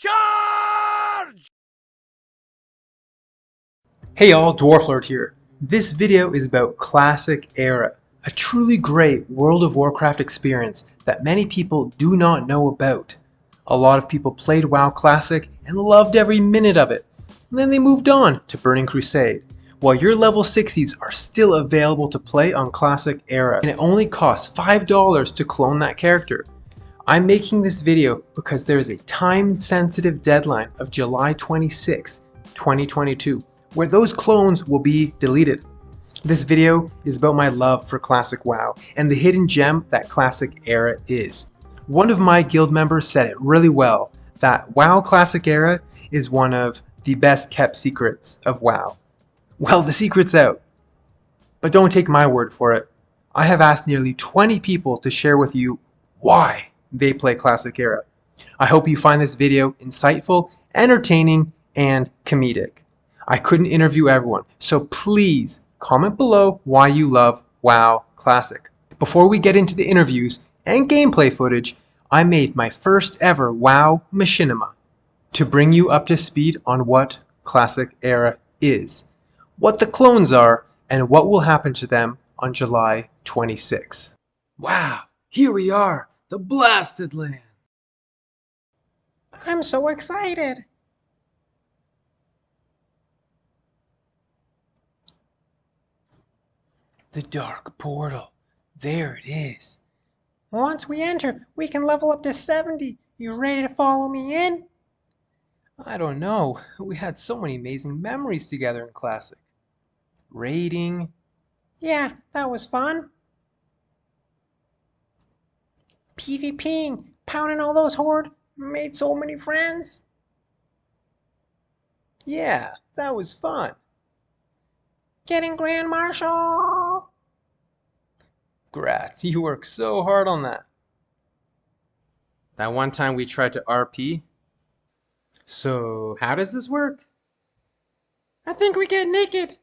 Charge! Hey all, Dwarflord here. This video is about Classic Era, a truly great World of Warcraft experience that many people do not know about. A lot of people played WoW Classic and loved every minute of it, and then they moved on to Burning Crusade, while your level 60s are still available to play on Classic Era, and it only costs $5 to clone that character. I'm making this video because there is a time-sensitive deadline of July 26, 2022, where those clones will be deleted. This video is about my love for Classic WoW and the hidden gem that Classic Era is. One of my guild members said it really well, that WoW Classic Era is one of the best kept secrets of WoW. Well, the secret's out. But don't take my word for it. I have asked nearly 20 people to share with you why they play Classic Era. I hope you find this video insightful, entertaining, and comedic. I couldn't interview everyone, so please comment below why you love WoW Classic. Before we get into the interviews and gameplay footage, I made my first ever WoW machinima to bring you up to speed on what Classic Era is, what the clones are, and what will happen to them on July 26. Wow, here we are, the Blasted Land. I'm so excited. The Dark Portal. There it is. Once we enter, we can level up to 70. You ready to follow me in? I don't know. We had so many amazing memories together in Classic. Raiding. Yeah, that was fun. PvPing, pounding all those horde, made so many friends. Yeah, that was fun. Getting Grand Marshal. Grats, you worked so hard on that. That one time we tried to RP. So, how does this work? I think we get naked.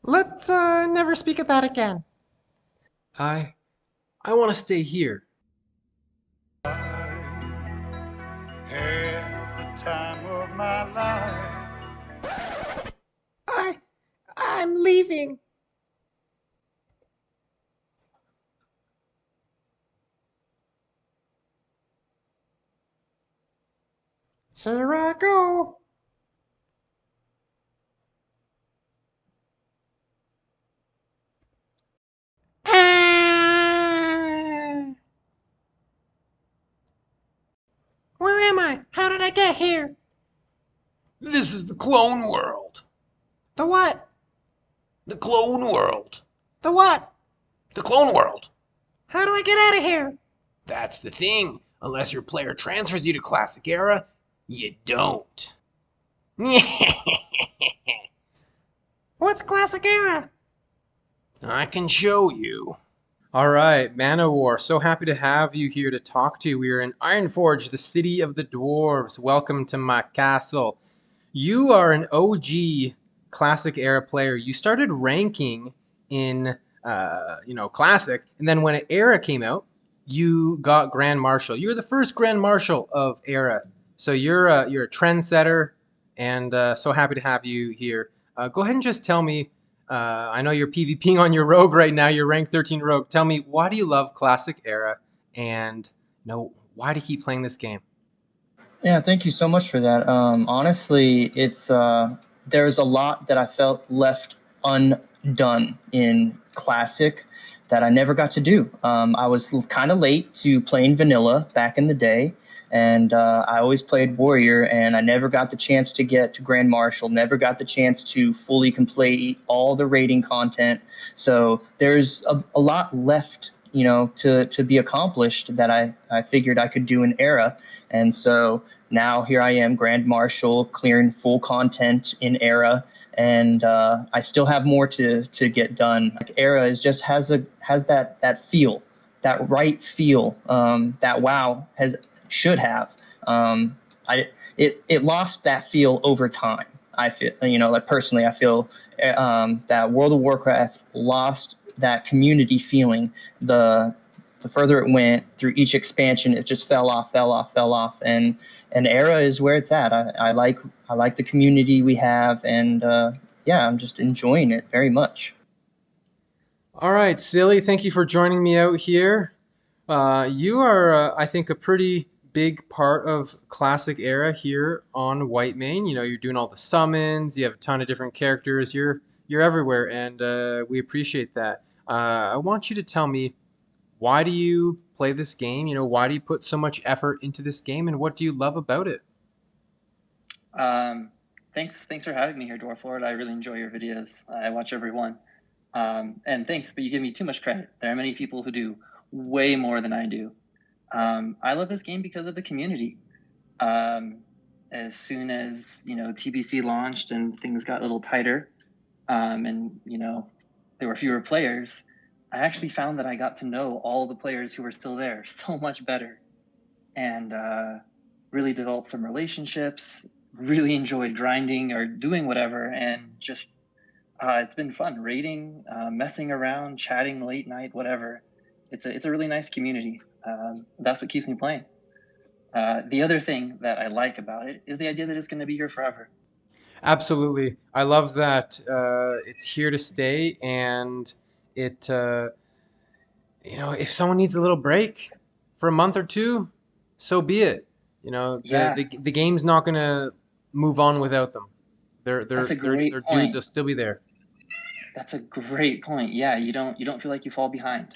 Let's never speak of that again. I want to stay here. Had the time of my life. I'm leaving. Here I go. Where am I? How did I get here? This is the clone world. The what? The clone world. The what? The clone world. How do I get out of here? That's the thing. Unless your player transfers you to Classic Era, you don't. What's Classic Era? I can show you. Alright, Man of War, so happy to have you here to talk to. We are in Ironforge, the city of the dwarves. Welcome to my castle. You are an OG Classic Era player. You started ranking in, Classic, and then when Era came out, you got Grand Marshal. You're the first Grand Marshal of Era. So you're a trendsetter, and so happy to have you here. Go ahead and just tell me, I know you're PvPing on your rogue right now, your rank 13 rogue. Tell me, why do you love Classic Era, and why do you keep playing this game? Yeah, thank you so much for that. Honestly, it's there's a lot that I felt left undone in Classic that I never got to do. I was kind of late to playing vanilla back in the day, and I always played warrior, and I never got the chance to get to Grand Marshal, never got the chance to fully complete all the raiding content. So there's a lot left, to be accomplished that I figured I could do in Era. And so now here I am, Grand Marshal, clearing full content in Era, and I still have more to get done. Like, Era has that feel, that right feel that WoW should have. It lost that feel over time. I feel, like personally, I feel that World of Warcraft lost that community feeling. The further it went through each expansion, it just fell off, and Era is where it's at. I like the community we have, and yeah, I'm just enjoying it very much. All right, Silly, thank you for joining me out here. You are, I think, a pretty big part of Classic Era here on Whitemane. You know, you're doing all the summons. You have a ton of different characters. You're everywhere, and we appreciate that. I want you to tell me, why do you play this game? You know, why do you put so much effort into this game, and what do you love about it? Thanks for having me here, Dwarf Lord. I really enjoy your videos. I watch every one. And thanks, but you give me too much credit. There are many people who do way more than I do. I love this game because of the community. As soon as TBC launched and things got a little tighter, and there were fewer players, I actually found that I got to know all the players who were still there so much better, and really developed some relationships. Really enjoyed grinding or doing whatever, and just it's been fun raiding, messing around, chatting late night, whatever. It's a really nice community. That's what keeps me playing. The other thing that I like about it is the idea that it's going to be here forever. Absolutely. I love that it's here to stay, and it, if someone needs a little break for a month or two, so be it. You know, Yeah, the game's not gonna move on without them. that's a great Their dudes point. will still be there. That's a great point. Yeah, you don't feel like you fall behind.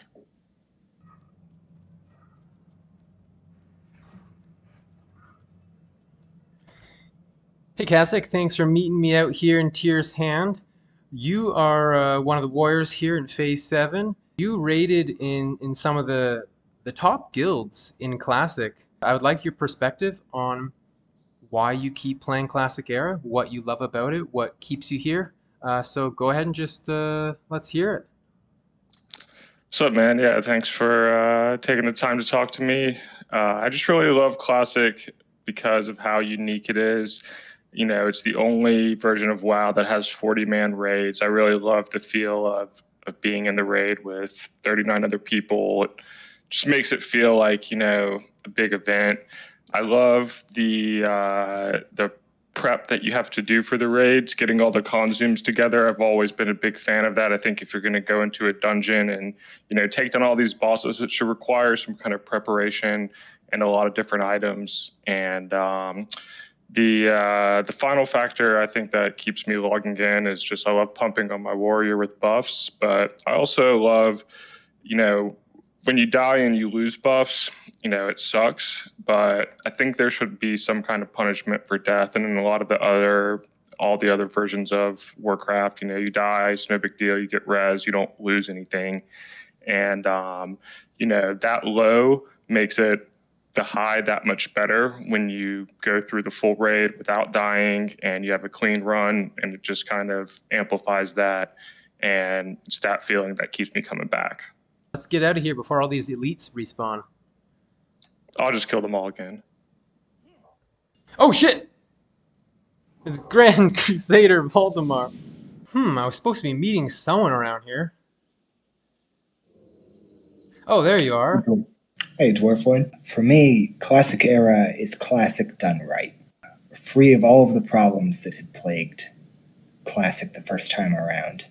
Hey, Kasich, thanks for meeting me out here in Tyr's Hand. You are one of the warriors here in Phase 7. You raided in some of the top guilds in Classic. I would like your perspective on why you keep playing Classic Era, what you love about it, what keeps you here. So go ahead and just let's hear it. What's up, man? Yeah, thanks for taking the time to talk to me. I just really love Classic because of how unique it is. You know, it's the only version of WoW that has 40-man raids. I really love the feel of being in the raid with 39 other people. It just makes it feel like, a big event. I love the prep that you have to do for the raids, getting all the consumes together. I've always been a big fan of that. I think if you're going to go into a dungeon and take down all these bosses, it should require some kind of preparation and a lot of different items. And the final factor I think that keeps me logging in is just I love pumping on my warrior with buffs, but I also love when you die and you lose buffs, it sucks, but I think there should be some kind of punishment for death. And in all the other versions of Warcraft, you die, it's no big deal, you get res, you don't lose anything. And, that low makes it the high that much better when you go through the full raid without dying and you have a clean run, and it just kind of amplifies that. And it's that feeling that keeps me coming back. Let's get out of here before all these elites respawn. I'll just kill them all again. Oh shit! It's Grand Crusader Voldemort. I was supposed to be meeting someone around here. Oh, there you are. Hey, Dwarfwood. For me, Classic Era is Classic done right. Free of all of the problems that had plagued Classic the first time around.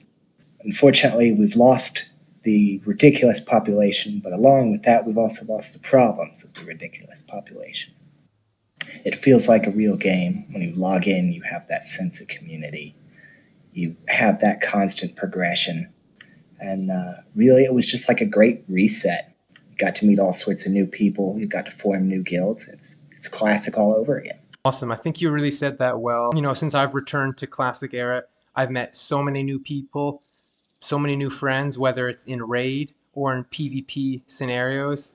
Unfortunately, we've lost the ridiculous population, but along with that, we've also lost the problems of the ridiculous population. It feels like a real game. When you log in, you have that sense of community. You have that constant progression. And really, it was just like a great reset. You got to meet all sorts of new people. You got to form new guilds. It's Classic all over again. Awesome. I think you really said that well. Since I've returned to Classic Era, I've met so many new people, so many new friends, whether it's in raid or in PvP scenarios.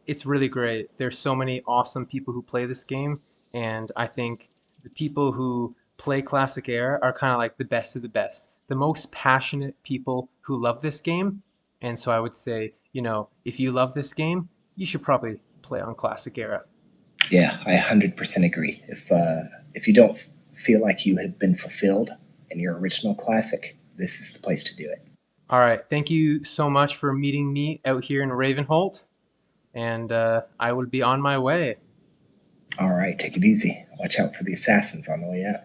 It's really great. There's so many awesome people who play this game, and I think the people who play Classic Era are kind of like the best of the best, the most passionate people who love this game. And so I would say, if you love this game, you should probably play on Classic Era. Yeah, I 100% agree. If you don't feel like you have been fulfilled in your original classic, this is the place to do it. All right. Thank you so much for meeting me out here in Ravenholt, and I will be on my way. All right, take it easy. Watch out for the assassins on the way out.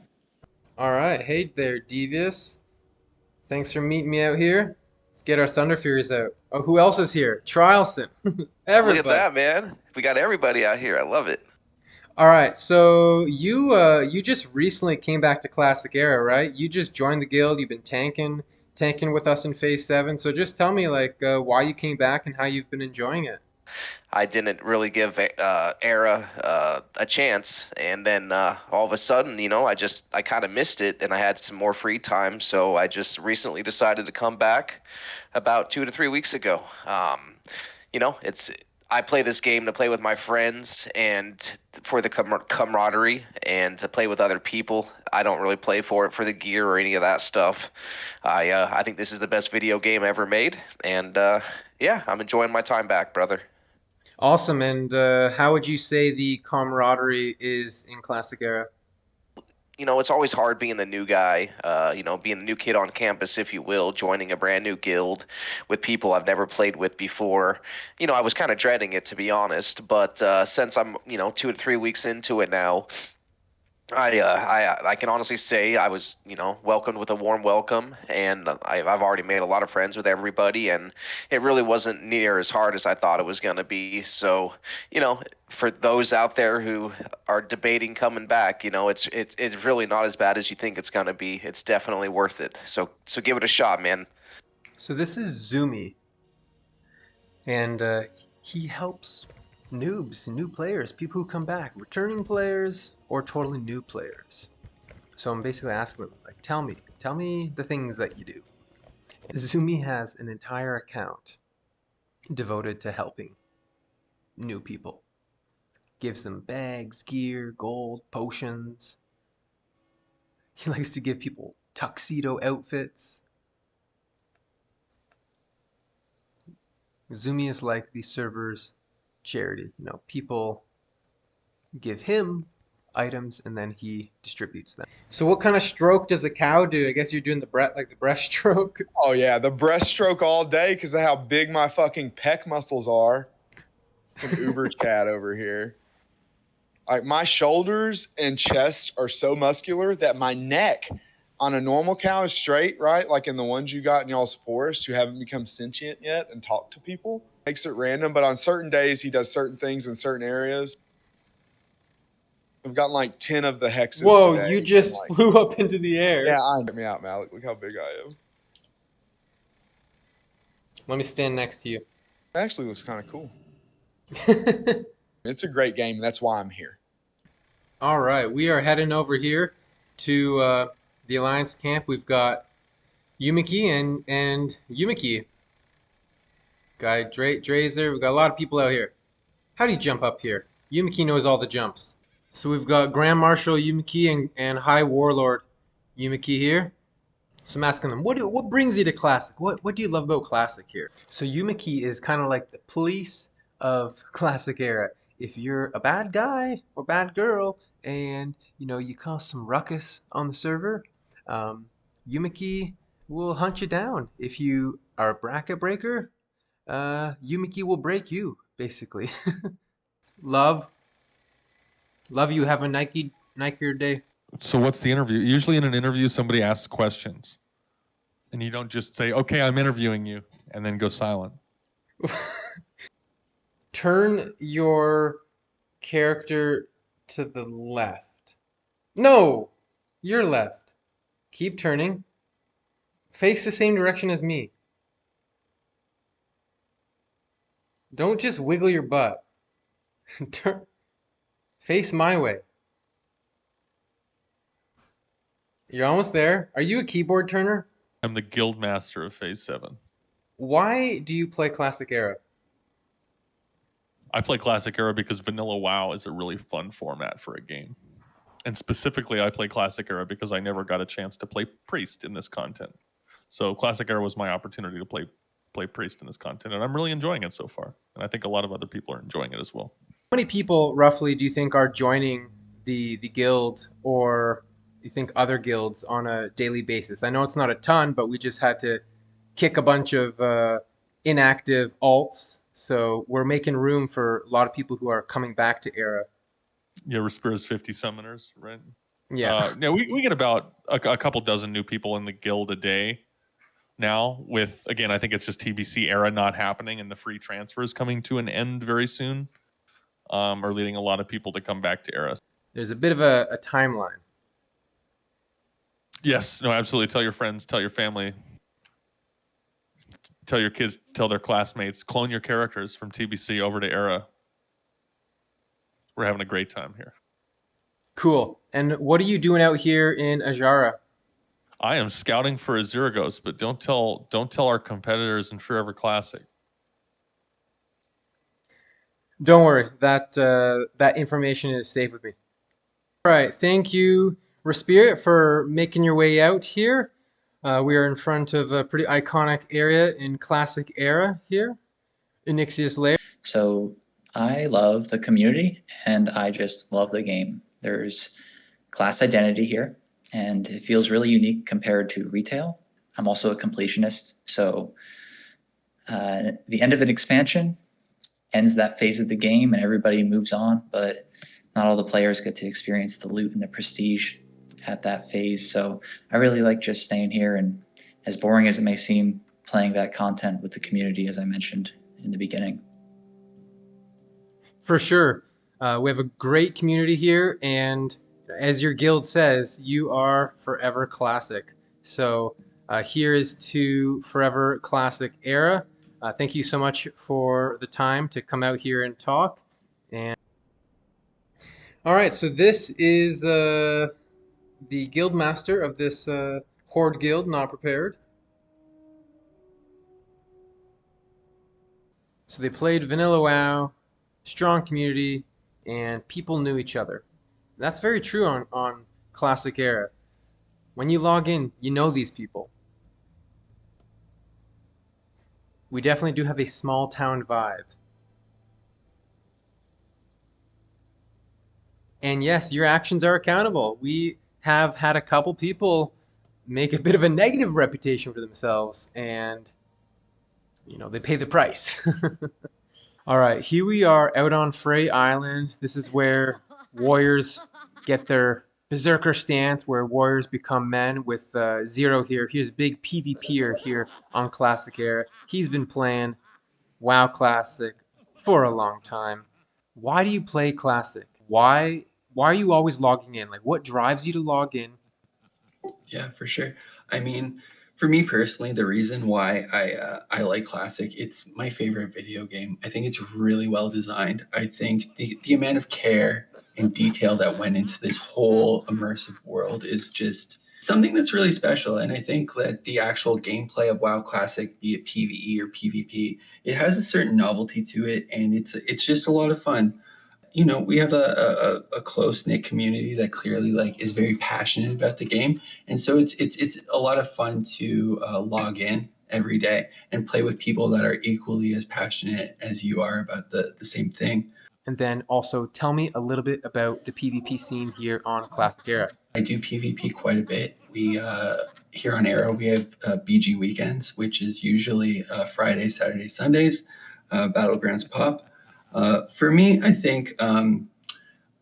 All right. Hey there, Devious. Thanks for meeting me out here. Let's get our Thunder Furies out. Oh, who else is here? Trialson. Everybody. Look at that, man. We got everybody out here. I love it. All right. So you just recently came back to Classic Era, right? You just joined the guild. You've been tanking with us in Phase 7. So just tell me why you came back and how you've been enjoying it. I didn't really give Era a chance, and then all of a sudden, I kind of missed it, and I had some more free time, so I just recently decided to come back about 2 to 3 weeks ago. I play this game to play with my friends and for the camaraderie and to play with other people. I don't really play for it for the gear or any of that stuff. I think this is the best video game ever made, and yeah, I'm enjoying my time back, brother. Awesome. And how would you say the camaraderie is in Classic Era? It's always hard being the new guy, being the new kid on campus, if you will, joining a brand new guild with people I've never played with before. I was kind of dreading it, to be honest, but since I'm, 2 to 3 weeks into it now, I can honestly say I was, welcomed with a warm welcome, and I've already made a lot of friends with everybody, and it really wasn't near as hard as I thought it was going to be. So, for those out there who are debating coming back, it's really not as bad as you think it's going to be. It's definitely worth it. So give it a shot, man. So this is Zumi, and he helps noobs, new players, people who come back, returning players or totally new players. So I'm basically asking them, tell me the things that you do. Zumi has an entire account devoted to helping new people. Gives them bags, gear, gold, potions. He likes to give people tuxedo outfits. Zumi is like the server's charity. People give him items and then he distributes them. So what kind of stroke does a cow do? I guess you're doing the breaststroke. Oh yeah, the breaststroke all day because of how big my fucking pec muscles are. An uber cat over here. Like my shoulders and chest are so muscular that my neck on a normal cow is straight, right? Like in the ones you got in y'all's forest who haven't become sentient yet and talk to people. Makes it random, but on certain days he does certain things in certain areas. I've gotten like 10 of the hexes. Whoa, today. you just flew up into the air. Yeah, get me out, Malik. Look how big I am. Let me stand next to you. It actually looks kind of cool. It's a great game, and that's why I'm here. All right, we are heading over here to the Alliance camp. We've got Yumiki and Yumiki. Guy Drazer. We've got a lot of people out here. How do you jump up here? Yumiki knows all the jumps. So we've got Grand Marshal Yumiki and High Warlord Yumiki here. So I'm asking them, what brings you to Classic? What do you love about Classic here? So Yumiki is kind of like the police of Classic Era. If you're a bad guy or bad girl and you cause some ruckus on the server, Yumiki will hunt you down. If you are a bracket breaker, Yumiki will break you, basically. Love you. Have a Nike day. So what's the interview? Usually in an interview, somebody asks questions. And you don't just say, okay, I'm interviewing you, and then go silent. Turn your character to the left. No! Your left. Keep turning. Face the same direction as me. Don't just wiggle your butt. Turn. Face my way. You're almost there. Are you a keyboard turner? I'm the guild master of Phase 7. Why do you play Classic Era? I play Classic Era because Vanilla WoW is a really fun format for a game. And specifically, I play Classic Era because I never got a chance to play Priest in this content. So Classic Era was my opportunity to play Priest in this content, and I'm really enjoying it so far. And I think a lot of other people are enjoying it as well. How many people, roughly, do you think are joining the guild or you think, other guilds on a daily basis? I know it's not a ton, but we just had to kick a bunch of inactive alts, so we're making room for a lot of people who are coming back to Era. Yeah, Respira's 50 summoners, right? Yeah. Yeah, we get about a couple dozen new people in the guild a day now. With, again, I think it's just TBC Era not happening and the free transfers coming to an end very soon, are leading a lot of people to come back to Era. There's a bit of a timeline. Yes, no, absolutely. Tell your friends, tell your family, tell your kids, tell their classmates, clone your characters from TBC over to Era. We're having a great time here. Cool. And what are you doing out here in Ajara? I am scouting for Azuragos, but don't tell our competitors in Forever Classic. Don't worry, that information is safe with me. All right, thank you, Respirit, for making your way out here. We are in front of a pretty iconic area in Classic Era here, Inixius Lair. So I love the community and I just love the game. There's class identity here and it feels really unique compared to retail. I'm also a completionist, so the end of an expansion ends that phase of the game and everybody moves on, but not all the players get to experience the loot and the prestige at that phase. So I really like just staying here, and as boring as it may seem, playing that content with the community, as I mentioned in the beginning. For sure. We have a great community here, and as your guild says, you are Forever Classic. So here is to Forever Classic Era. Thank you so much for the time to come out here and talk. And all right, so this is the guild master of this Horde guild, Not Prepared. So they played Vanilla WoW, strong community, and people knew each other. That's very true on Classic Era. When you log in, you know these people. We definitely do have a small town vibe. And yes, your actions are accountable. We have had a couple people make a bit of a negative reputation for themselves, and they pay the price. All right, here we are out on Frey Island. This is where warriors get their berserker stance, where warriors become men with Zero here. Here's a big PvPer here on Classic Era. He's been playing WoW Classic for a long time. Why do you play Classic? Why are you always logging in? Like, what drives you to log in? Yeah, for sure. I mean, for me personally, the reason why I like Classic, it's my favorite video game. I think it's really well designed. I think the amount of care and detail that went into this whole immersive world is just something that's really special. And I think that the actual gameplay of WoW Classic, be it PvE or PvP, it has a certain novelty to it, and it's just a lot of fun. We have a close-knit community that clearly is very passionate about the game, and so it's a lot of fun to log in every day and play with people that are equally as passionate as you are about the same thing. And then also tell me a little bit about the PvP scene here on Classic Era. I do PvP quite a bit. We here on Era, we have BG weekends, which is usually Fridays, Saturdays, Sundays, battlegrounds pop. For me, I think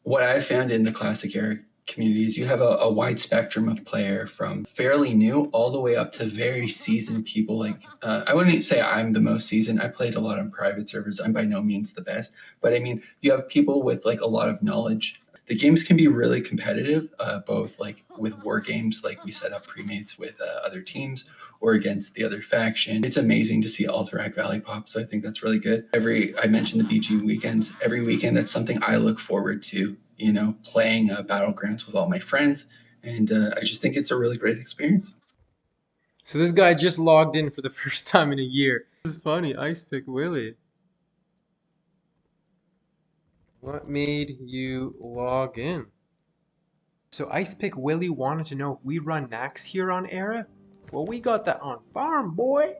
what I found in the Classic Era community is you have a wide spectrum of player, from fairly new all the way up to very seasoned people. I wouldn't say I'm the most seasoned. I played a lot on private servers. I'm by no means the best, but I mean, you have people with a lot of knowledge. The games can be really competitive, both with war games, we set up premates with other teams or against the other faction. It's amazing to see Alterac Valley pop, so I think that's really good. I mentioned the BG weekends. Every weekend, that's something I look forward to, playing battlegrounds with all my friends, and I just think it's a really great experience. So this guy just logged in for the first time in a year. This is funny, Ice Pick Willie. What made you log in? So Ice Pick Willie wanted to know if we run Nax here on Era? Well, we got that on farm, boy!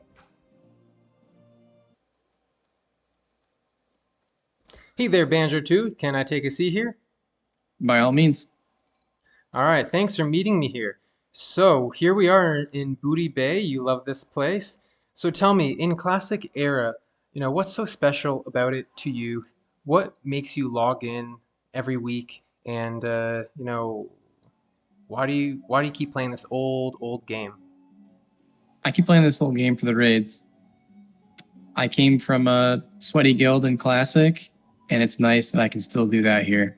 Hey there, Banjo 2. Can I take a seat here? By all means. All right, thanks for meeting me here. So here we are in Booty Bay. You love this place. So tell me, in Classic Era, what's so special about it to you? What makes you log in every week? And why do you keep playing this old game? I keep playing this little game for the raids. I came from a sweaty guild in Classic, and it's nice that I can still do that here.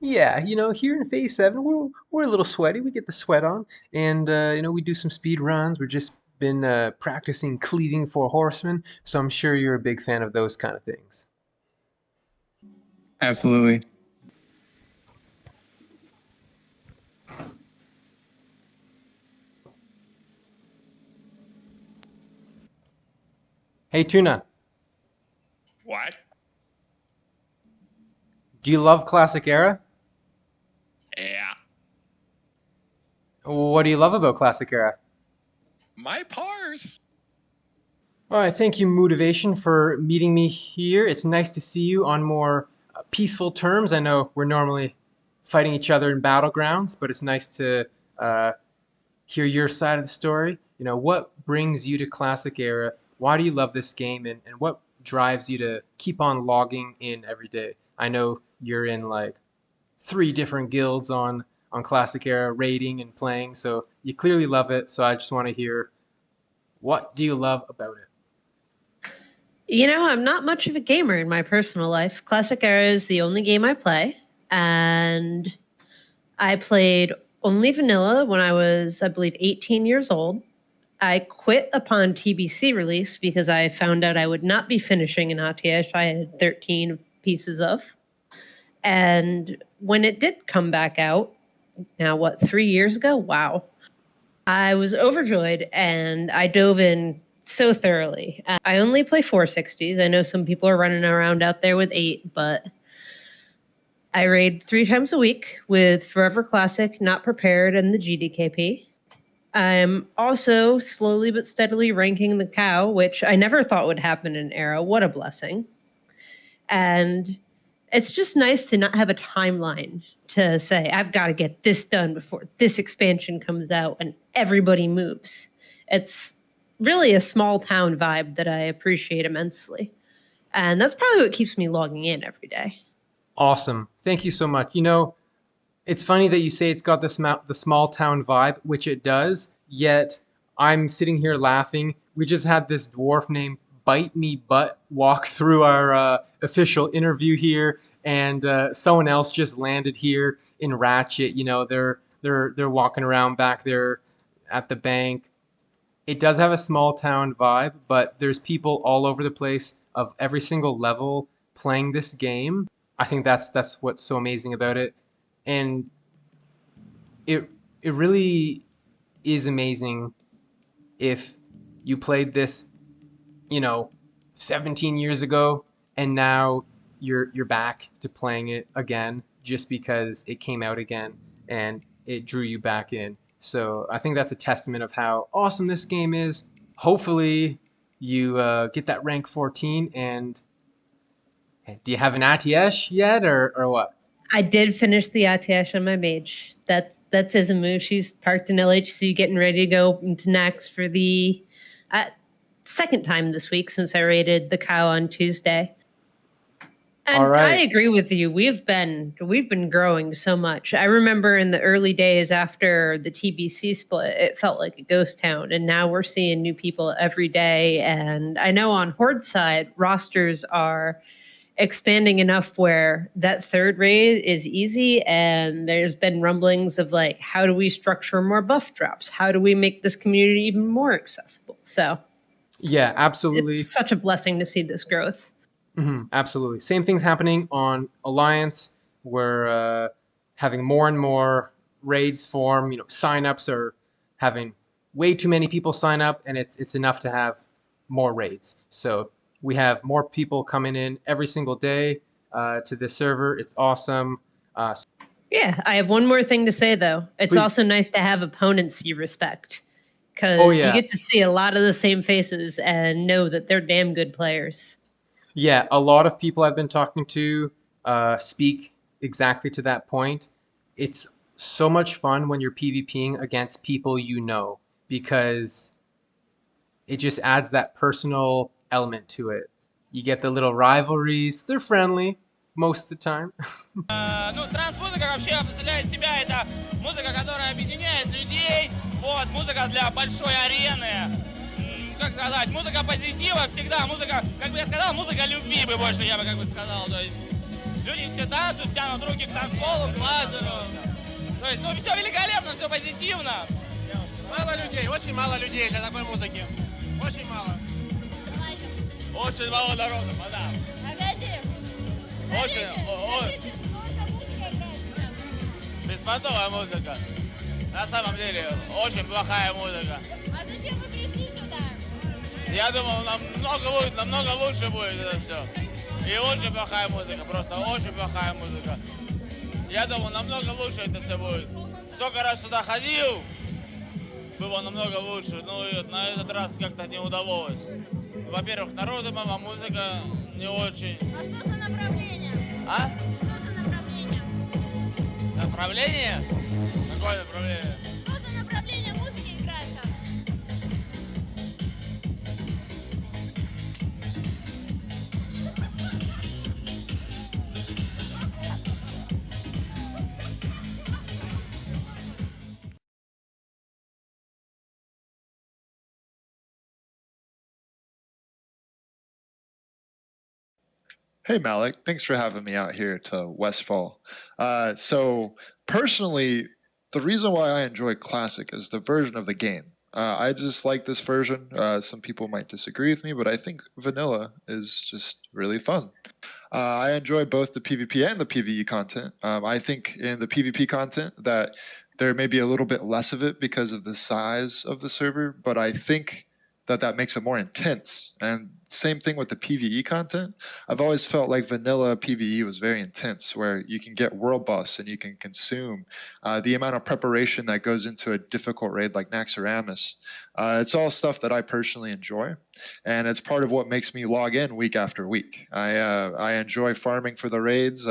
Yeah, here in Phase 7, we're a little sweaty. We get the sweat on, and we do some speed runs. We've just been practicing cleaving for horsemen, so I'm sure you're a big fan of those kind of things. Absolutely. Hey, Tuna, What? do you love Classic Era? Yeah. What do you love about Classic Era? My parse. All right, thank you, Motivation, for meeting me here. It's nice to see you on more peaceful terms. I know we're normally fighting each other in battlegrounds, but it's nice to hear your side of the story. What brings you to Classic Era? Why do you love this game, and what drives you to keep on logging in every day? I know you're in like 3 different guilds on Classic Era, raiding and playing, so you clearly love it. So I just want to hear, what do you love about it? I'm not much of a gamer in my personal life. Classic Era is the only game I play, and I played only vanilla when I was, I believe, 18 years old. I quit upon TBC release because I found out I would not be finishing an ATH I had 13 pieces of. And when it did come back out, now 3 years ago? Wow. I was overjoyed and I dove in so thoroughly. I only play 460s. I know some people are running around out there with 8, but I raid 3 times a week with Forever Classic, Not Prepared, and the GDKP. I'm also slowly but steadily ranking the cow, which I never thought would happen in Era. What a blessing. And it's just nice to not have a timeline to say, I've got to get this done before this expansion comes out and everybody moves. It's really a small town vibe that I appreciate immensely. And that's probably what keeps me logging in every day. Awesome. Thank you so much. It's funny that you say it's got the small town vibe, which it does, yet I'm sitting here laughing. We just had this dwarf named Bite Me Butt walk through our official interview here, and someone else just landed here in Ratchet. They're walking around back there at the bank. It does have a small town vibe, but there's people all over the place of every single level playing this game. I think that's what's so amazing about it. And it really is amazing if you played this, 17 years ago, and now you're back to playing it again just because it came out again and it drew you back in. So I think that's a testament of how awesome this game is. Hopefully you get that rank 14. And do you have an ATS yet, or what? I did finish the ATH on my mage. That's Izumu. She's parked in LHC getting ready to go into Nax for the second time this week since I raided the cow on Tuesday. And All right. I agree with you. We've been growing so much. I remember in the early days after the TBC split, it felt like a ghost town, and now we're seeing new people every day. And I know on Horde side, rosters are expanding enough where that third raid is easy, and there's been rumblings of like, how do we structure more buff drops? How do we make this community even more accessible? So yeah, absolutely. It's such a blessing to see this growth. Absolutely. Same thing's happening on Alliance. We're having more and more raids form. Signups are having way too many people sign up, and it's enough to have more raids. So we have more people coming in every single day to this server. It's awesome. Yeah, I have one more thing to say, though. It's Please. also nice to have opponents you respect, because yeah. you get to see a lot of the same faces and know that they're damn good players. Yeah, a lot of people I've been talking to speak exactly to that point. It's so much fun when you're PvPing against people you know, because it just adds that personal element to it. You get the little rivalries. They're friendly most of the time. Ну, транс-музыка вообще представляет себя, это музыка, которая объединяет людей, вот, музыка для большой арены, как сказать, музыка позитива всегда, музыка, как бы я сказал, музыка любви бы больше, я бы как бы сказал, то есть люди все танцуют, тянут руки к танцполу, к лазеру, то есть, ну, все великолепно, все позитивно. Мало людей, очень мало людей для такой музыки, очень мало. Очень мало народу, да. Очень, беспонтовая музыка. На самом деле, очень плохая музыка. А зачем вы пришли сюда? Я думал, намного лучше будет это все. И очень плохая музыка, просто очень плохая музыка. Я думал, намного лучше это все будет. Сколько раз сюда ходил, было намного лучше. Но на этот раз как-то не удалось. Во-первых, народу мало, музыка не очень. А что за направление? А? Что за направление? Направление? Какое направление? Что за направление музыки играет-то? Hey, Malik. Thanks for having me out here to Westfall. So, personally, the reason why I enjoy Classic is the version of the game. I just like this version. Some people might disagree with me, but I think Vanilla is just really fun. I enjoy both the PvP and the PvE content. I think in the PvP content that there may be a little bit less of it because of the size of the server, but I think that makes it more intense. And same thing with the PvE content. I've always felt like vanilla PvE was very intense, where you can get world boss and you can consume the amount of preparation that goes into a difficult raid like Naxxramas. It's all stuff that I personally enjoy, and it's part of what makes me log in week after week. I enjoy farming for the raids.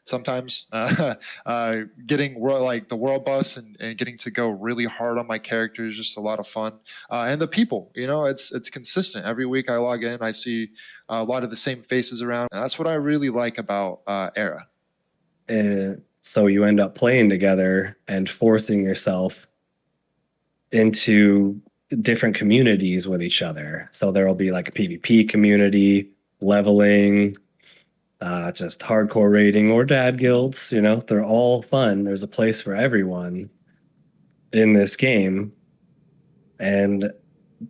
Sometimes getting like the world boss and getting to go really hard on my character is just a lot of fun. And the people, you know, it's consistent. Every week I log in, I see a lot of the same faces around. And that's what I really like about Era. So you end up playing together and forcing yourself into different communities with each other. So there will be like a PvP community, leveling, just hardcore raiding, or dad guilds. You know, they're all fun. There's a place for everyone in this game, and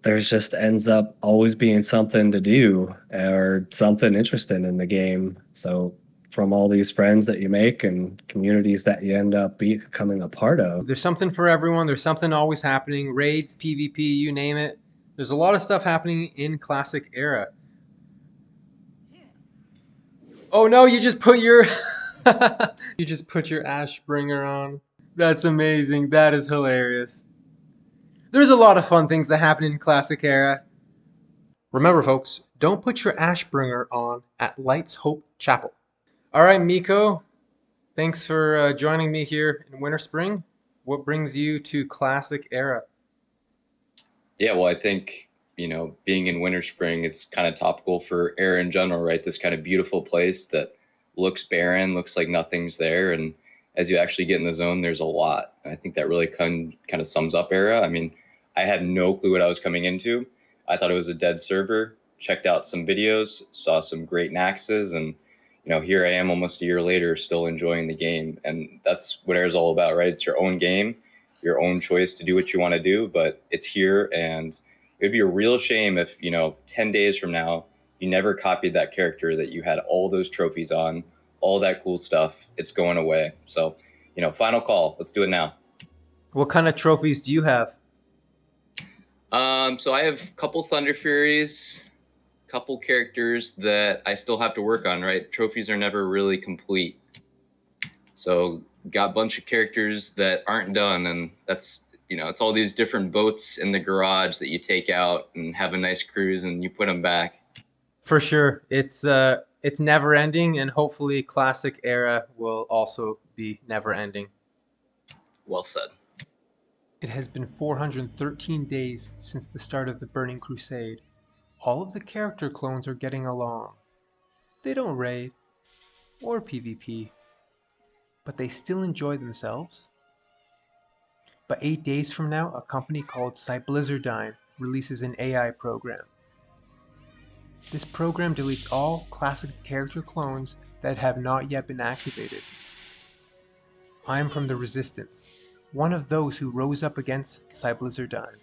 there's just ends up always being something to do or something interesting in the game. So from all these friends that you make and communities that you end up becoming a part of. There's something for everyone. There's something always happening. Raids, PvP, you name it. There's a lot of stuff happening in Classic Era. Oh no, you just put your you just put your Ashbringer on. That's amazing. That is hilarious. There's a lot of fun things that happen in Classic Era. Remember, folks, don't put your Ashbringer on at Lights Hope Chapel. All right, Miko, thanks for joining me here in Winter Spring. What brings you to Classic Era? Yeah, well, I think, you know, being in Winter Spring, it's kind of topical for Era in general, right? This kind of beautiful place that looks barren, looks like nothing's there. And as you actually get in the zone, there's a lot. And I think that really kind of sums up Era. I mean, I had no clue what I was coming into. I thought it was a dead server, checked out some videos, saw some great Naxxes, and you know, here I am almost a year later still enjoying the game. And that's what Era's all about, right? It's your own game, your own choice to do what you want to do, but it's here. And it would be a real shame if, you know, 10 days from now, you never copied that character that you had all those trophies on, all that cool stuff. It's going away. So, you know, final call. Let's do it now. What kind of trophies do you have? So I have a couple Thunder Furies, couple characters that I still have to work on, right? Trophies are never really complete. So got a bunch of characters that aren't done, and that's, you know, it's all these different boats in the garage that you take out and have a nice cruise and you put them back. For sure. It's never ending, and hopefully Classic Era will also be never ending. Well said. It has been 413 days since the start of the Burning Crusade. All of the character clones are getting along. They don't raid or PvP, but they still enjoy themselves. But 8 days from now, a company called Blizzardine releases an AI program. This program deletes all classic character clones that have not yet been activated. I am from the Resistance, one of those who rose up against Blizzardine.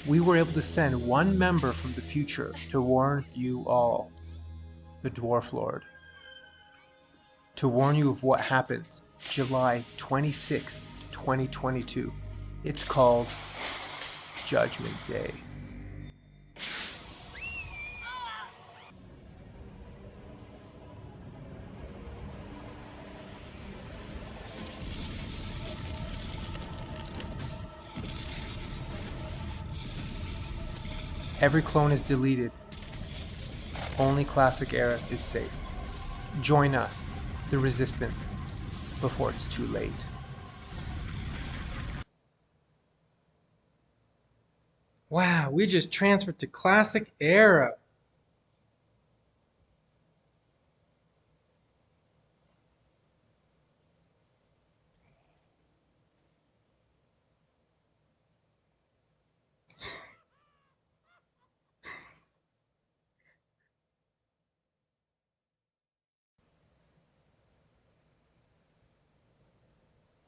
We were able to send one member from the future to warn you all, the Dwarf Lord. To warn you of what happens July 26, 2022. It's called Judgment Day. Every clone is deleted. Only Classic Era is safe. Join us, the Resistance, before it's too late. Wow, we just transferred to Classic Era.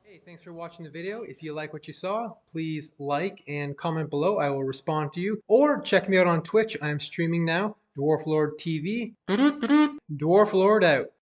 Hey, thanks for watching the video. If you like what you saw, please like and comment below. I will respond to you. Or check me out on Twitch. I'm streaming now. Dwarf Lord TV. Dwarf Lord out.